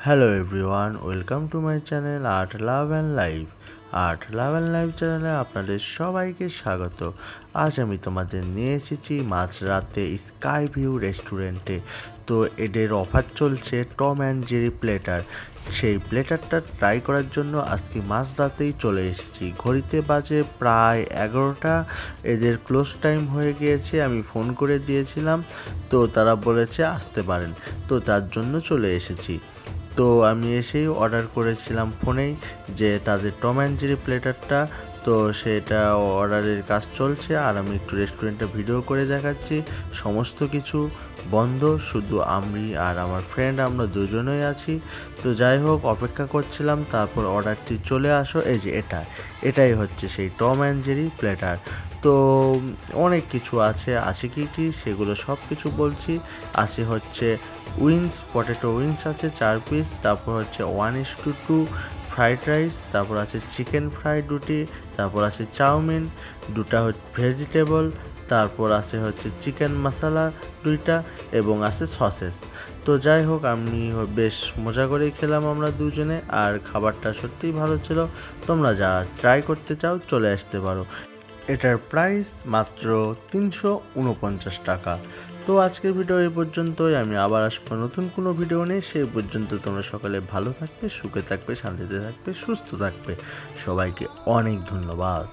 Hello everyone, welcome to my channel art love and live. Art love and live চ্যানেলে আপনাদের সবাইকে স্বাগত। আজ আমি তোমাদের নিয়ে এসেছি মাঝরাতে স্কাই ভিউ রেস্টুরেন্টে। তো এদের অফার চলছে টম অ্যান্ড জেরি প্লেটার। সেই প্লেটারটা ট্রাই করার জন্য আজকে মাঝরাতেই চলে এসেছি। ঘড়িতে বাজে প্রায় 11টা। এদের ক্লোজ টাইম হয়ে গিয়েছে, আমি ফোন করে দিয়েছিলাম, তো তারা বলেছে আসতে পারেন, তো তার জন্য চলে এসেছি। তো আমি এসেই অর্ডার করেছিলাম ফোনেই যে তাদের টম অ্যান্ড জেরি প্লেটারটা। তো সেটা অর্ডারের কাজ চলছে আর আমি একটু রেস্টুরেন্টে ভিডিও করে দেখাচ্ছি। সমস্ত কিছু বন্ধ, শুধু আমি আর আমার ফ্রেন্ড আমরা দুজনেই আছি। তো যাই হোক, অপেক্ষা করছিলাম, তারপর অর্ডারটি চলে আসো। এই যে এটাই হচ্ছে সেই টম অ্যান্ড জেরি প্লেটার। তো অনেক কিছু আছে কি সেগুলো সব কিছু বলছি। হচ্ছে উইংস, পটেটো উইংস আছে 4 পিস, তারপর হচ্ছে 1:2 ফ্রাইড রাইস, তারপর আছে চিকেন ফ্রাই 2টি, তারপর আছে চাউমিন 2টা হচ্ছে ভেজিটেবল, তারপর আছে হচ্ছে চিকেন মশলা 2টা এবং আছে সসেস। তো যাই হোক, আমি বেশ মজা করেই খেলাম আমরা দুজনে, আর খাবারটা সত্যিই ভালো ছিল। তোমরা যারা ট্রাই করতে চাও চলে আসতে পারো। এটার প্রাইস মাত্র 349 টাকা। তো আজকের ভিডিও এই পর্যন্তই। আমি আবার আসবো নতুন কোনো ভিডিও নিয়ে। সেই পর্যন্ত তোমরা সকালে ভালো থাকবে, সুখে থাকবে, শান্তিতে থাকবে, সুস্থ থাকবে। সবাইকে অনেক ধন্যবাদ।